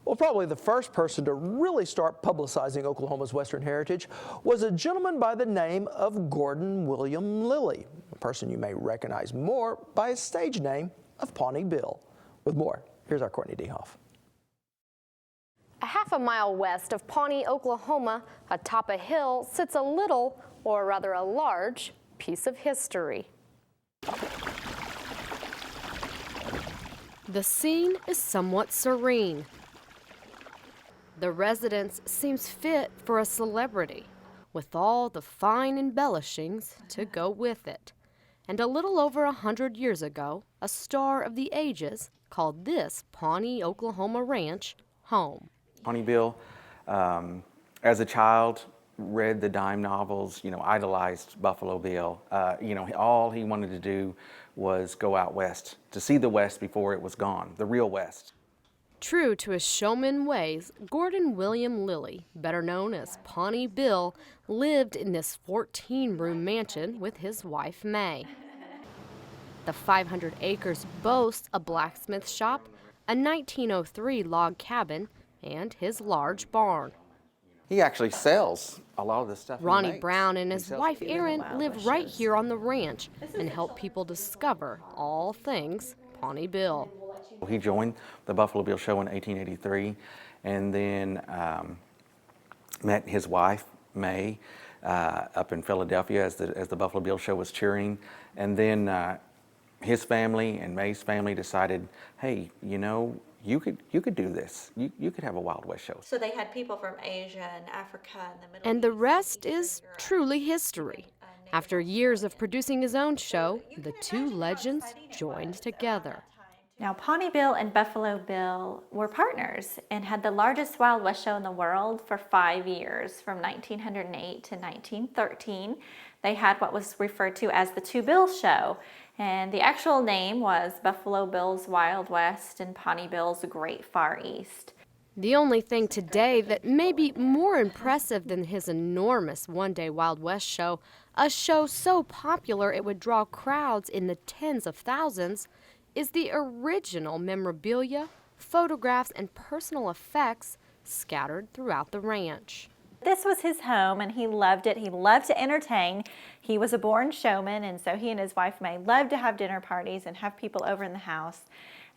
Well, probably the first person to really start publicizing Oklahoma's Western heritage was a gentleman by the name of Gordon William Lilly, a person you may recognize more by his stage name of Pawnee Bill. With more, here's our Courtenay DeHoff. A half a mile west of Pawnee, Oklahoma, atop a hill, sits a little, or rather a large, piece of history. The scene is somewhat serene. The residence seems fit for a celebrity, with all the fine embellishings to go with it. And a little over 100 years ago, a star of the ages called this Pawnee, Oklahoma ranch home. Pawnee Bill, as a child, read the dime novels, idolized Buffalo Bill. All he wanted to do was go out west, to see the West before it was gone, the real West. True to his showman ways, Gordon William Lilly, better known as Pawnee Bill, lived in this 14-room mansion with his wife, May. The 500 acres boasts a blacksmith shop, a 1903 log cabin, and his large barn. He actually sells a lot of the stuff. Ronny Brown and his wife, Erin, live right here on the ranch and help people discover all things Pawnee Bill. He joined the Buffalo Bill Show in 1883 and then met his wife, May, up in Philadelphia as the Buffalo Bill Show was touring. And then his family and May's family decided, hey, you could do this. You could have a Wild West show. So they had people from Asia and Africa and the Middle East. And the rest is truly history. After years of producing his own show, the two legends joined together. Now, Pawnee Bill and Buffalo Bill were partners and had the largest Wild West show in the world for 5 years, from 1908 to 1913. They had what was referred to as the Two Bill Show, and the actual name was Buffalo Bill's Wild West and Pawnee Bill's Great Far East. The only thing today that may be more impressive than his enormous one-day Wild West show, a show so popular it would draw crowds in the tens of thousands, is the original memorabilia, photographs, and personal effects scattered throughout the ranch. This was his home, and he loved it. He loved to entertain. He was a born showman, and so he and his wife May loved to have dinner parties and have people over in the house.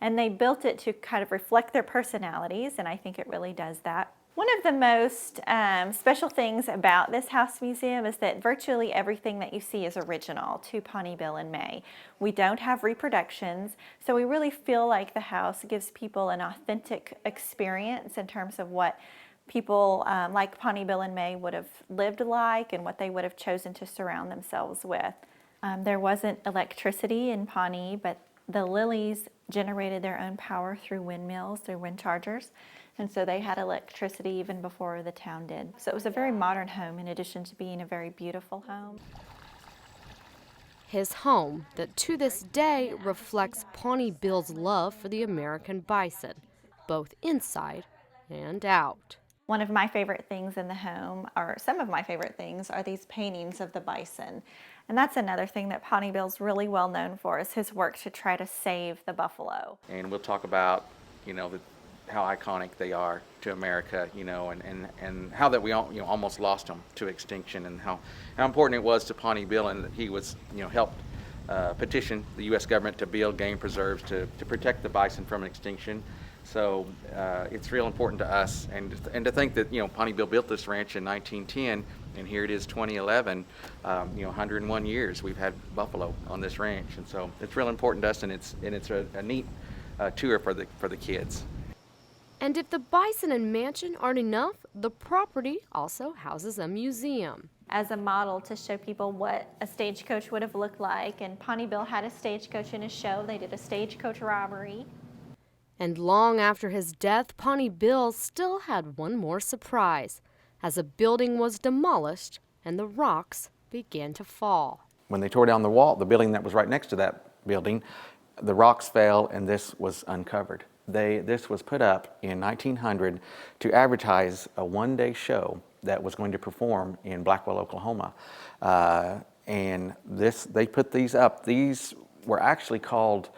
And they built it to kind of reflect their personalities, and I think it really does that. One of the most special things about this house museum is that virtually everything that you see is original to Pawnee Bill and May. We don't have reproductions, so we really feel like the house gives people an authentic experience in terms of what people like Pawnee Bill and May would have lived like and what they would have chosen to surround themselves with. There wasn't electricity in Pawnee, but the Lillys generated their own power through windmills, through wind chargers. And so they had electricity even before the town did. So it was a very modern home in addition to being a very beautiful home. His home that to this day reflects Pawnee Bill's love for the American bison, both inside and out. One of my favorite things in the home, or some of my favorite things, are these paintings of the bison. And that's another thing that Pawnee Bill's really well known for, is his work to try to save the buffalo. And we'll talk about, how iconic they are to America, and how that we almost lost them to extinction, and how important it was to Pawnee Bill, and that he was, helped petition the U.S. government to build game preserves to protect the bison from extinction. So it's real important to us, and to think that Pawnee Bill built this ranch in 1910, and here it is 2011. 101 years we've had buffalo on this ranch, and so it's real important to us, and it's a neat tour for the kids. And if the bison and mansion aren't enough, the property also houses a museum. As a model to show people what a stagecoach would have looked like, and Pawnee Bill had a stagecoach in his show. They did a stagecoach robbery. And long after his death, Pawnee Bill still had one more surprise, as a building was demolished and the rocks began to fall. When they tore down the wall, the building that was right next to that building, the rocks fell and this was uncovered. This was put up in 1900 to advertise a one-day show that was going to perform in Blackwell, Oklahoma. And they put these up. These were actually called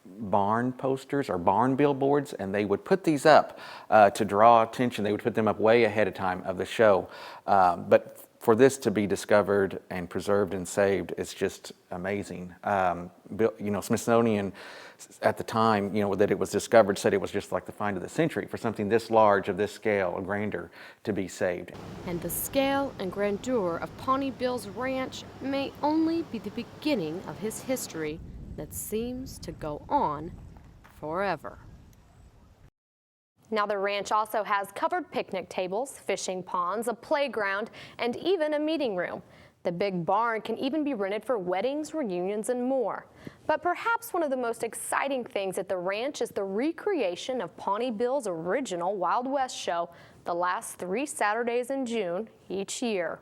barn posters or barn billboards, and they would put these up to draw attention. They would put them up way ahead of time of the show. But for this to be discovered and preserved and saved, it's just amazing. Smithsonian at the time, that it was discovered, said it was just like the find of the century for something this large, of this scale, or grander, to be saved. And the scale and grandeur of Pawnee Bill's ranch may only be the beginning of his history that seems to go on forever. Now the ranch also has covered picnic tables, fishing ponds, a playground, and even a meeting room. The big barn can even be rented for weddings, reunions, and more. But perhaps one of the most exciting things at the ranch is the recreation of Pawnee Bill's original Wild West show the last 3 Saturdays in June each year.